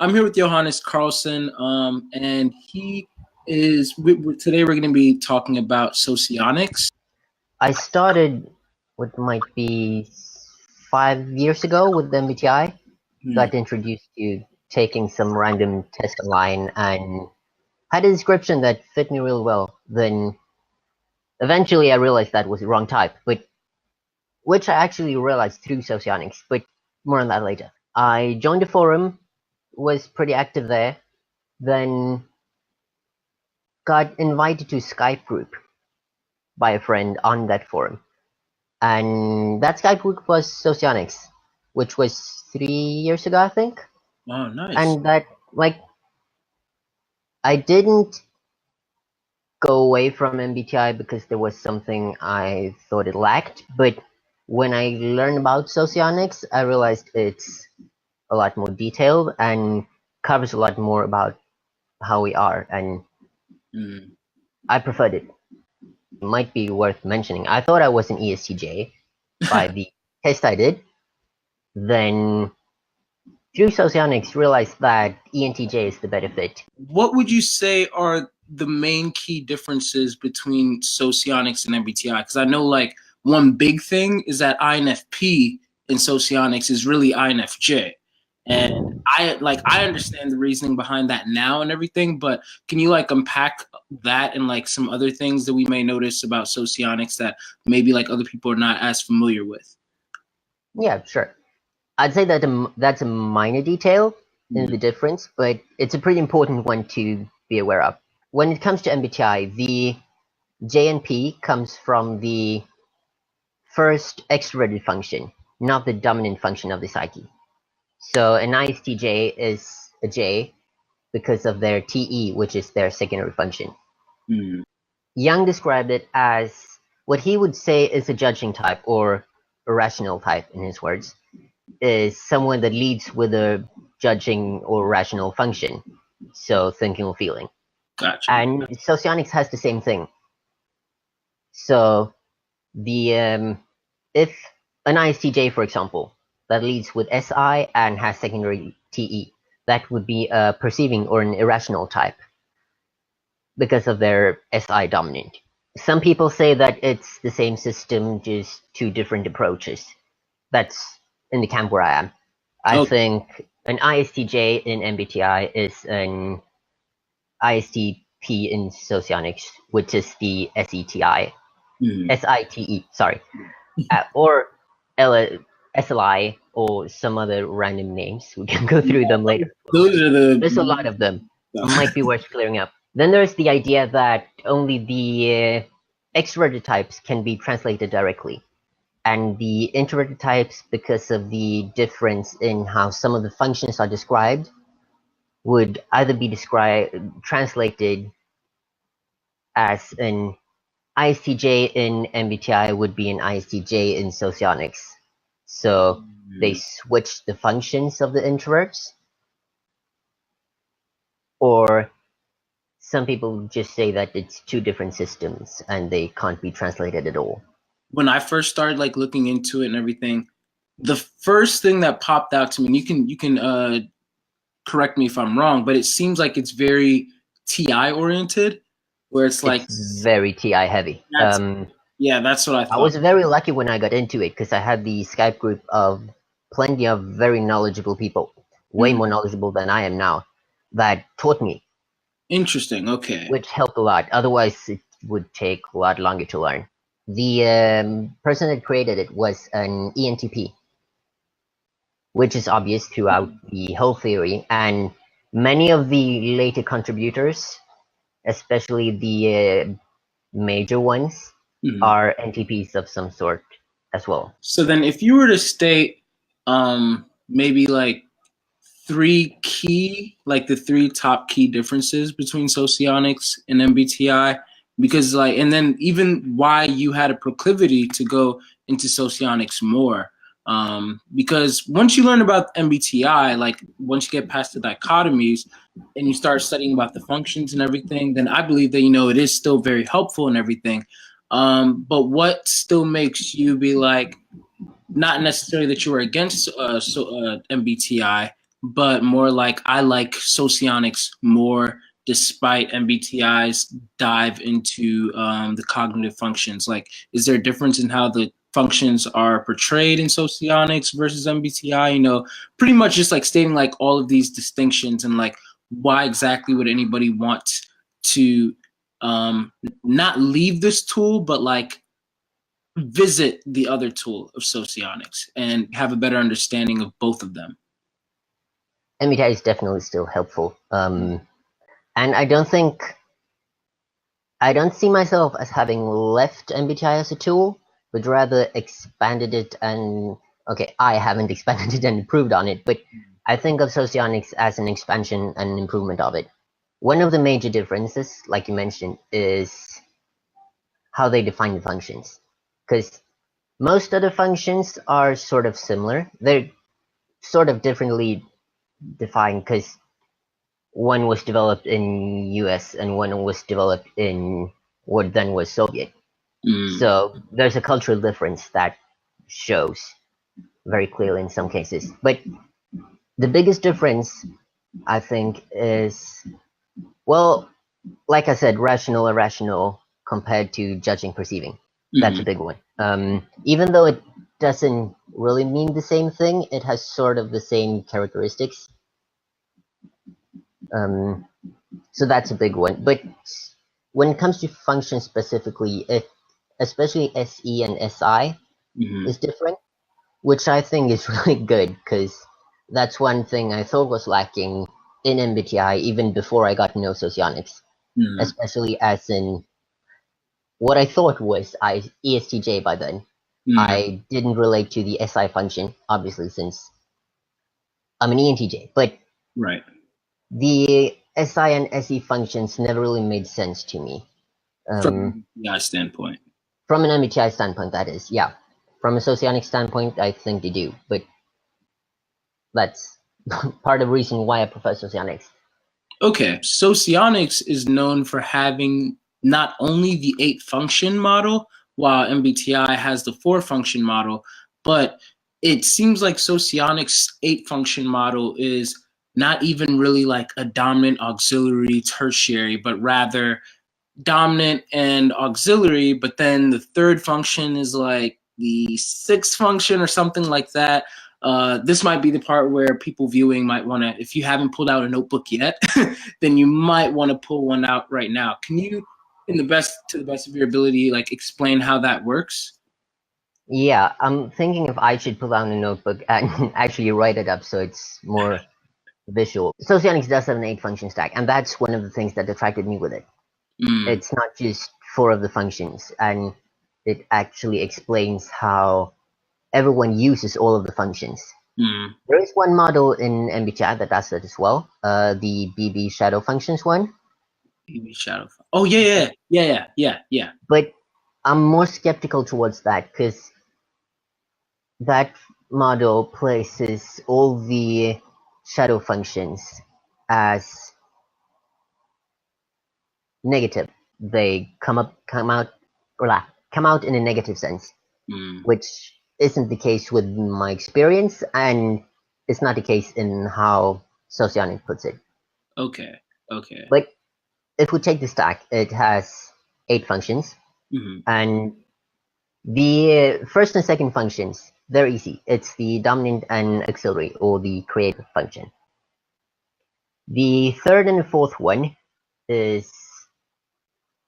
I'm here with Johannes Karlsson, and he is. Today we're going to be talking about socionics. I started what might be 5 years ago with the MBTI. Got introduced to taking some random test online and had a description that fit me really well. Then eventually I realized that was the wrong type, but which I actually realized through Socionics, but more on that later. I joined a forum, was pretty active there, then got invited to a Skype group by a friend on that forum. And that Skype group was Socionics, which was 3 years ago, I think. Oh, nice. And that, I didn't go away from MBTI because there was something I thought it lacked, but when I learned about Socionics, I realized it's a lot more detailed and covers a lot more about how we are, and I preferred it. It might be worth mentioning. I thought I was an ESTJ by the test I did. Then through Socionics, realized that ENTJ is the better fit. What would you say are the main key differences between Socionics and MBTI? Because I know one big thing is that INFP in Socionics is really INFJ. And I understand the reasoning behind that now and everything, but can you unpack that and some other things that we may notice about Socionics that maybe other people are not as familiar with? Yeah, sure. I'd say that that's a minor detail in the difference, but it's a pretty important one to be aware of. When it comes to MBTI, the J and P comes from the first extroverted function, not the dominant function of the psyche. So an ISTJ is a J because of their TE, which is their secondary function. Jung described it as what he would say is a judging type or a rational type, in his words, is someone that leads with a judging or rational function, so thinking or feeling. Gotcha. And Socionics has the same thing. So the if an ISTJ, for example, that leads with SI and has secondary TE, that would be a perceiving or an irrational type because of their SI dominant. Some people say that it's the same system, just two different approaches. That's in the camp where I am. I think an ISTJ in MBTI is an ISTP in Socionics, which is the SETI. SITE, sorry. Or SLI or some other random names. We can go through them later. There's a lot of them. Might be worth clearing up. Then there's the idea that only the extroverted types can be translated directly. And the introverted types, because of the difference in how some of the functions are described, would either be translated as an ISTJ in MBTI would be an ISTJ in Socionics. So they switch the functions of the introverts. Or some people just say that it's two different systems and they can't be translated at all. When I first started looking into it and everything, the first thing that popped out to me, and you can correct me if I'm wrong, but it seems like it's very TI oriented, where it's very TI heavy. Yeah, that's what I thought. I was very lucky when I got into it because I had the Skype group of plenty of very knowledgeable people, way more knowledgeable than I am now, that taught me. Interesting, okay. Which helped a lot. Otherwise, it would take a lot longer to learn. The person that created it was an ENTP, which is obvious throughout the whole theory, and many of the later contributors, especially the major ones, are NTPs of some sort as well. So then if you were to state maybe three key, the three top key differences between Socionics and MBTI, because and then even why you had a proclivity to go into Socionics more. Because once you learn about MBTI, once you get past the dichotomies and you start studying about the functions and everything, then I believe that, it is still very helpful and everything. But what still makes you be not necessarily that you were against MBTI, but more like I like Socionics more, despite MBTI's dive into the cognitive functions. Like, is there a difference in how the functions are portrayed in Socionics versus MBTI? You know, pretty much just like stating like all of these distinctions and like why exactly would anybody want to not leave this tool, but like visit the other tool of Socionics and have a better understanding of both of them. MBTI is definitely still helpful. And I don't see myself as having left MBTI as a tool, but rather expanded it and, okay, I haven't expanded it and improved on it, but I think of Socionics as an expansion and improvement of it. One of the major differences, like you mentioned, is how they define the functions. Because most of the functions are sort of similar. They're sort of differently defined because one was developed in US and one was developed in what then was Soviet. So there's a cultural difference that shows very clearly in some cases. But the biggest difference, I think, is, well, like I said, rational, irrational compared to judging, perceiving. That's a big one. Even though it doesn't really mean the same thing, it has sort of the same characteristics. So that's a big one. But when it comes to functions specifically, especially SE and SI is different, which I think is really good because that's one thing I thought was lacking in MBTI even before I got to know Socionics, especially as in what I thought was ESTJ by then. I didn't relate to the SI function, obviously, since I'm an ENTJ, but right. The SI and SE functions never really made sense to me. From an MBTI standpoint. From an MBTI standpoint, that is, yeah. From a Socionic standpoint, I think they do, but that's part of the reason why I prefer Socionics. Okay, Socionics is known for having not only the 8-function model, while MBTI has the 4-function model, but it seems like Socionics' 8-function model is not even really like a dominant, auxiliary, tertiary, but rather dominant and auxiliary, but then the 3rd function is like the 6th function or something like that. This might be the part where people viewing might want to, if you haven't pulled out a notebook yet, then you might want to pull one out right now. Can you, to the best of your ability, like explain how that works? Yeah, I'm thinking if I should pull out a notebook and actually write it up so it's more visual. Socionics does have an 8-function stack, and that's one of the things that attracted me with it. It's not just 4 of the functions, and it actually explains how everyone uses all of the functions. There is one model in MBTI that does that as well, the BB shadow functions one. BB shadow. Oh yeah. But I'm more skeptical towards that because that model places all the shadow functions as negative. They come out in a negative sense, which isn't the case with my experience, and it's not the case in how Socionic puts it. Okay. But if we take the stack, it has 8 functions, and the first and second functions, they're easy. It's the dominant and auxiliary, or the creative function. The 3rd and the 4th one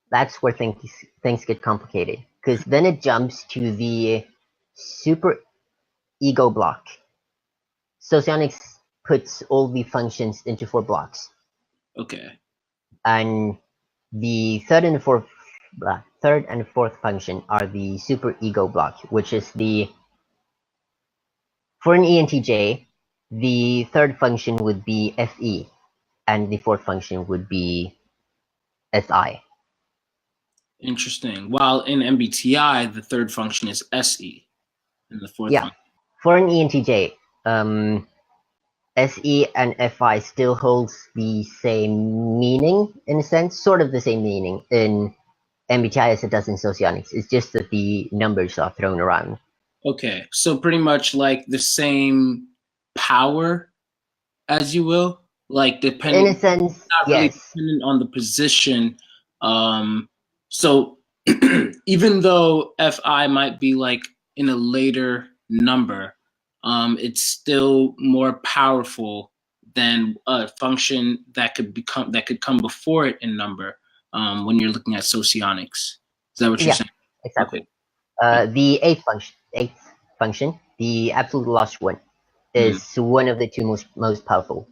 that's where things get complicated, because then it jumps to the super ego block. Socionics puts all the functions into 4 blocks. Okay. And the third and fourth function are the super ego block, which is for an ENTJ, the 3rd function would be FE, and the 4th function would be SI. Interesting. While in MBTI, the 3rd function is SE, and the 4th function. For an ENTJ, SE and FI still holds the same meaning, in a sense, sort of the same meaning in MBTI as it does in Socionics. It's just that the numbers are thrown around. Okay, so pretty much like the same power as you will, like In a depending, sense, not really yes. dependent on the position. So even though Fi might be like in a later number, it's still more powerful than a function that could come before it in number. When you're looking at socionics, is that what you're Yeah, saying? Okay. exactly. The eighth function, the absolute last one, Mm, is one of the two most powerful.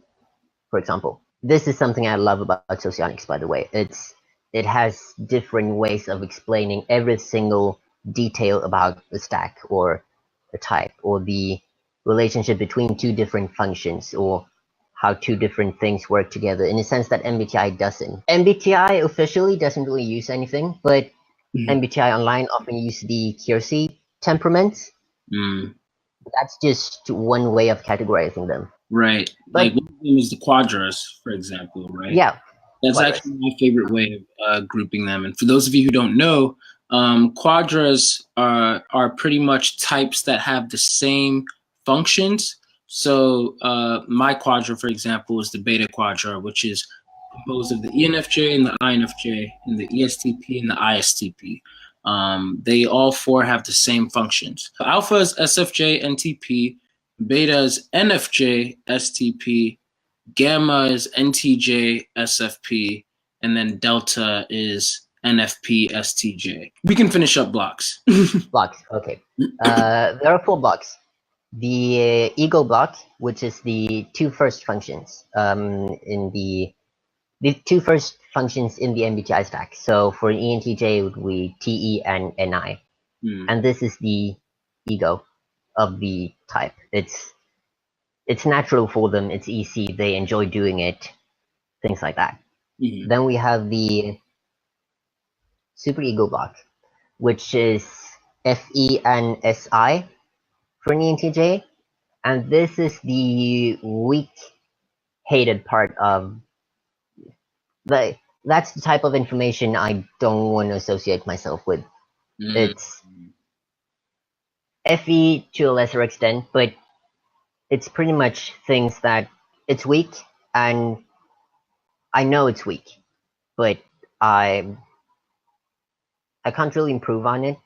For example, this is something I love about socionics. By the way, it has different ways of explaining every single detail about a stack or a type or the relationship between two different functions or how two different things work together in a sense that MBTI doesn't. MBTI officially doesn't really use anything, but mm, MBTI Online often use the Kiersey temperaments. mm. That's just one way of categorizing them. Right. Like But one of them is the quadras, for example, right? yeah, That's quadrants. actually my favorite way of grouping them. And for those of you who don't know, quadras are pretty much types that have the same functions. So my quadra, for example, is the beta quadra, which is composed of the ENFJ and the INFJ and the ESTP and the ISTP. They all four have the same functions. Alpha is SFJ NTP, beta is NFJ STP, gamma is NTJ SFP, and then delta is NFP STJ. We can finish up blocks. Blocks. Okay. There are 4 blocks. The ego block, which is the two first functions in the two first functions in the MBTI stack. So for an ENTJ, it would be TE and NI, and this is the ego of the type. It's natural for them. It's easy. They enjoy doing it. Things like that. Mhm. Then we have the superego block, which is FE and SI for an ENTJ, and this is the weak hated part of the that's the type of information I don't want to associate myself with. Mm. It's FE to a lesser extent, but it's pretty much things that it's weak, and I know it's weak, but I I can't really improve on it.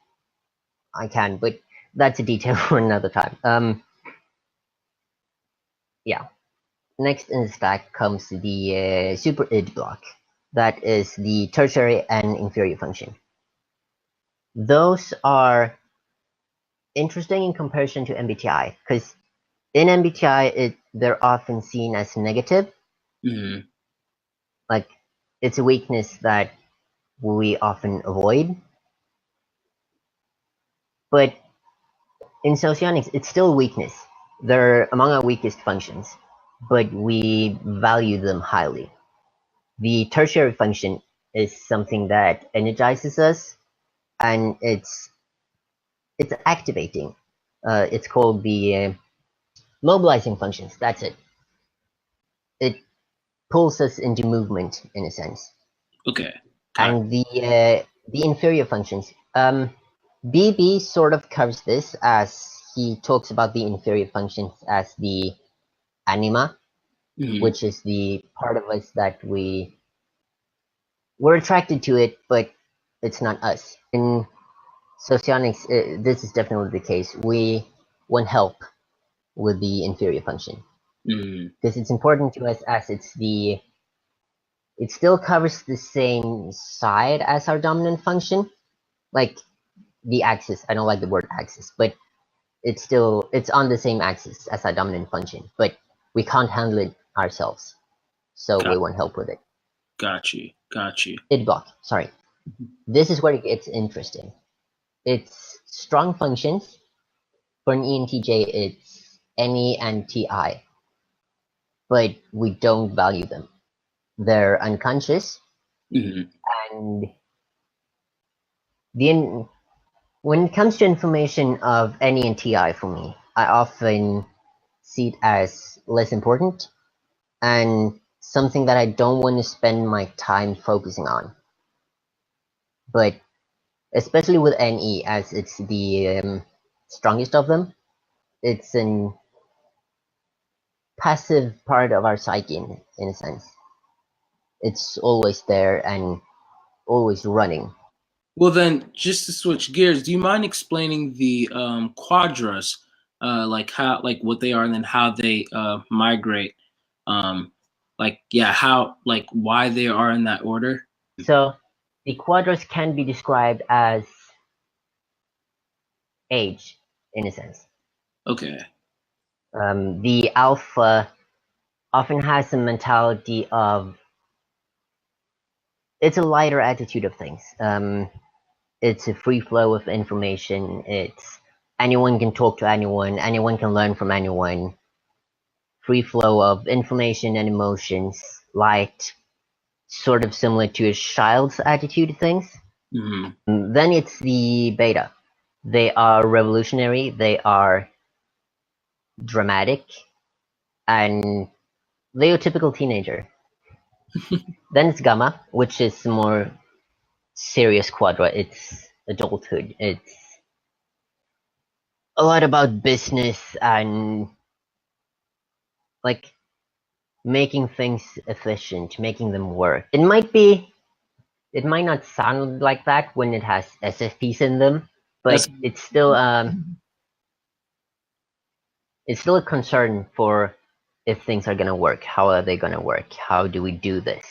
I can, but that's a detail for another time. Yeah. Next in the stack comes the super id block. That is the tertiary and inferior function. Those are interesting in comparison to MBTI, because in MBTI they're often seen as negative, Mm. like it's a weakness that we often avoid. But in Socionics, it's still a weakness. They're among our weakest functions, but we value them highly. The tertiary function is something that energizes us, and it's activating. It's called the mobilizing functions. That's it. It pulls us into movement in a sense. Okay. Got it. And the inferior functions. BB sort of covers this as he talks about the inferior functions as the anima, Mhm. which is the part of us that we're attracted to it, but it's not us. In Socionics, this is definitely the case. We want help with the inferior function Mm. because it's important to us as it still covers the same side as our dominant function, like the axis. I don't like the word axis, but it's on the same axis as our dominant function, but we can't handle it ourselves, so we Got, want help with it. got you. Got you. Id block. Sorry, this is where it gets interesting. It's strong functions. For an ENTJ, it's NE and TI, but we don't value them. They're unconscious, Mhm. and the when it comes to information of NE and TI for me, I often see it as less important and something that I don't want to spend my time focusing on. But especially with NE, as it's the strongest of them, it's an passive part of our psyche in a sense. It's always there and always running. Well, then, just to switch gears, do you mind explaining the quadras, like how, like what they are, and then how they migrate? Like, yeah, how, like, why they are in that order? So the quadras can be described as age in a sense. Okay. The alpha often has a mentality of, it's a lighter attitude of things. It's a free flow of information. It's anyone can talk to anyone. Anyone can learn from anyone. Free flow of information and emotions, light, sort of similar to a child's attitude to things. Then it's the beta. They are revolutionary. They are dramatic, and they're a typical teenager. Then it's gamma, which is more serious quadra. It's adulthood. It's a lot about business and like making things efficient, making them work. It might not sound like that when it has SFPs in them, but it's still a concern for if things are gonna work. How are they gonna work? How do we do this?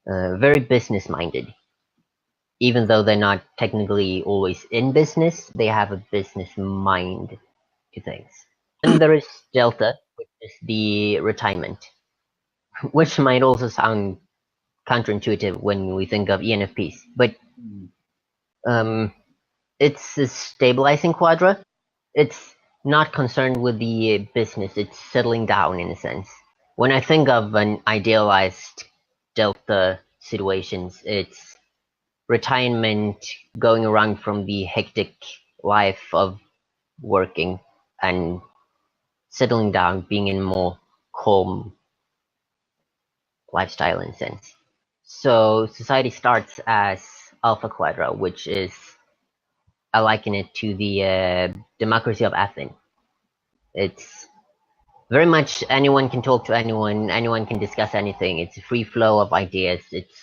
Very business minded. Even though they're not technically always in business, they have a business mind to things. And there is Delta, which is the retirement, which might also sound counterintuitive when we think of ENFPs, but it's a stabilizing quadra. It's not concerned with the business, it's settling down in a sense. When I think of an idealized Delta situations, it's retirement, going around from the hectic life of working and settling down, being in more calm lifestyle in a sense. So society starts as Alpha Quadra, which is, I liken it to the democracy of Athens. It's very much anyone can talk to anyone, anyone can discuss anything. It's a free flow of ideas. It's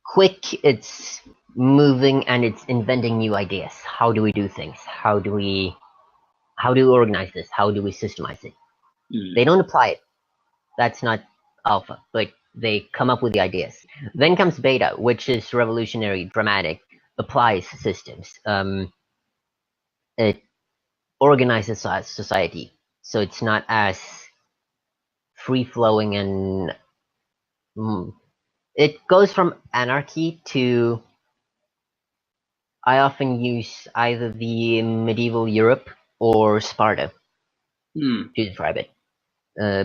quick, it's moving, and it's inventing new ideas. How do we do things? How do we organize this? How do we systemize it? They don't apply it. That's not alpha, but they come up with the ideas. Then comes beta, which is revolutionary, dramatic, applies systems. It organizes society, so it's not as free flowing and it goes from anarchy to, I often use either the medieval Europe or Sparta to describe it.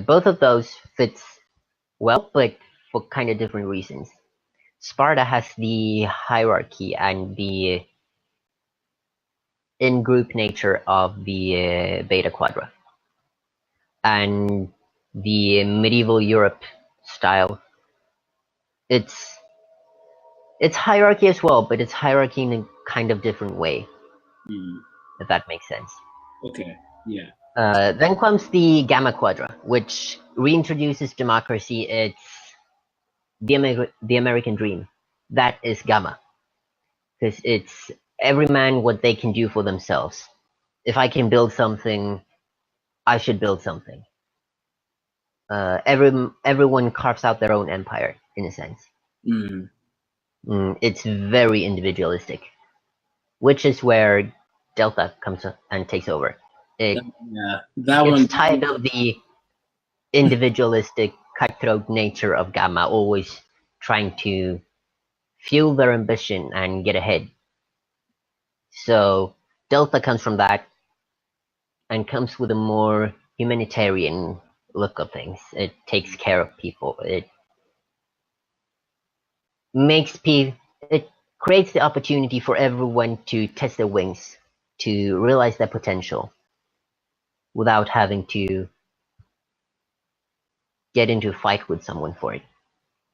Both of those fits well, but for kind of different reasons. Sparta has the hierarchy and the in-group nature of the Beta Quadra. And the medieval Europe style, it's hierarchy as well, but it's hierarchy in a kind of different way, if that makes sense. Okay, yeah. Then comes the Gamma Quadra, which reintroduces democracy. It's the American dream. That is Gamma. Because it's every man what they can do for themselves. If I can build something, I should build something. Everyone carves out their own empire, in a sense. It's very individualistic, which is where Delta comes up and takes over. It's tired of the individualistic, cutthroat nature of Gamma, always trying to fuel their ambition and get ahead. So Delta comes from that and comes with a more humanitarian look of things. It takes care of people. It creates the opportunity for everyone to test their wings, to realize their potential without having to get into a fight with someone for it.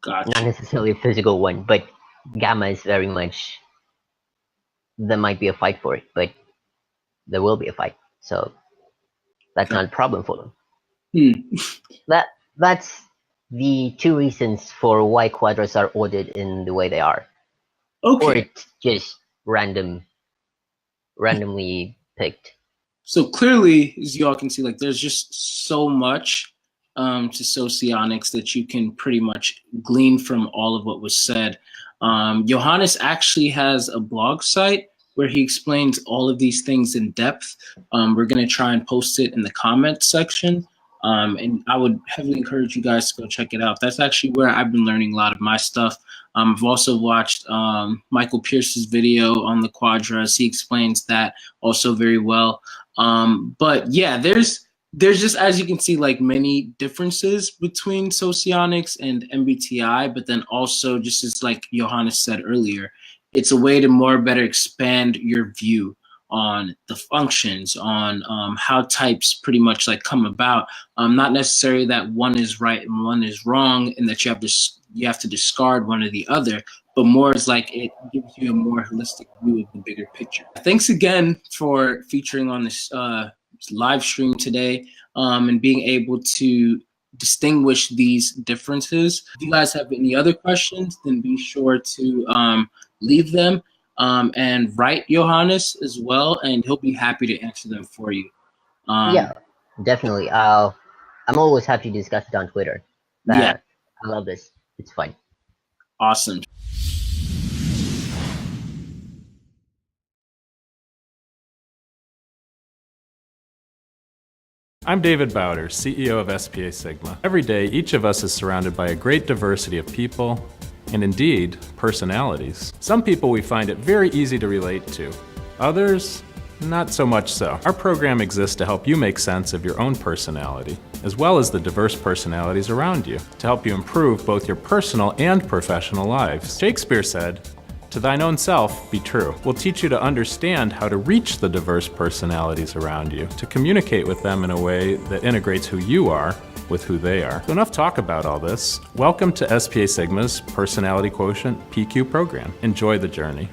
Gotcha. Not necessarily a physical one, but Gamma is very much, there might be a fight for it, but there will be a fight. So That's not a problem for them. Hmm. That's the two reasons for why quadras are ordered in the way they are. Okay. Or it's just randomly picked. So clearly, as you all can see, like there's just so much to Socionics that you can pretty much glean from all of what was said. Johannes actually has a blog site where he explains all of these things in depth. We're going to try and post it in the comments section. And I would heavily encourage you guys to go check it out. That's actually where I've been learning a lot of my stuff. I've also watched Michael Pierce's video on the Quadras. He explains that also very well. But yeah, there's just, as you can see, like many differences between Socionics and MBTI, but then also, just as like Johannes said earlier, it's a way to more better expand your view on the functions, on how types pretty much like come about. Not necessarily that one is right and one is wrong and that you have to discard one or the other, but more is like it gives you a more holistic view of the bigger picture. Thanks again for featuring on this live stream today and being able to distinguish these differences. If you guys have any other questions, then be sure to leave them and write Johannes as well, and he'll be happy to answer them for you. Yeah, definitely. I'm always happy to discuss it on Twitter. Yeah. I love this. It's fun. Awesome. I'm David Bowder, CEO of SPASIGMA. Every day, each of us is surrounded by a great diversity of people, and indeed, personalities. Some people we find it very easy to relate to. Others, not so much so. Our program exists to help you make sense of your own personality, as well as the diverse personalities around you, to help you improve both your personal and professional lives. Shakespeare said, "To thine own self be true." We'll teach you to understand how to reach the diverse personalities around you, to communicate with them in a way that integrates who you are with who they are. So enough talk about all this. Welcome to SPASIGMA's Personality Quotient PQ program. Enjoy the journey.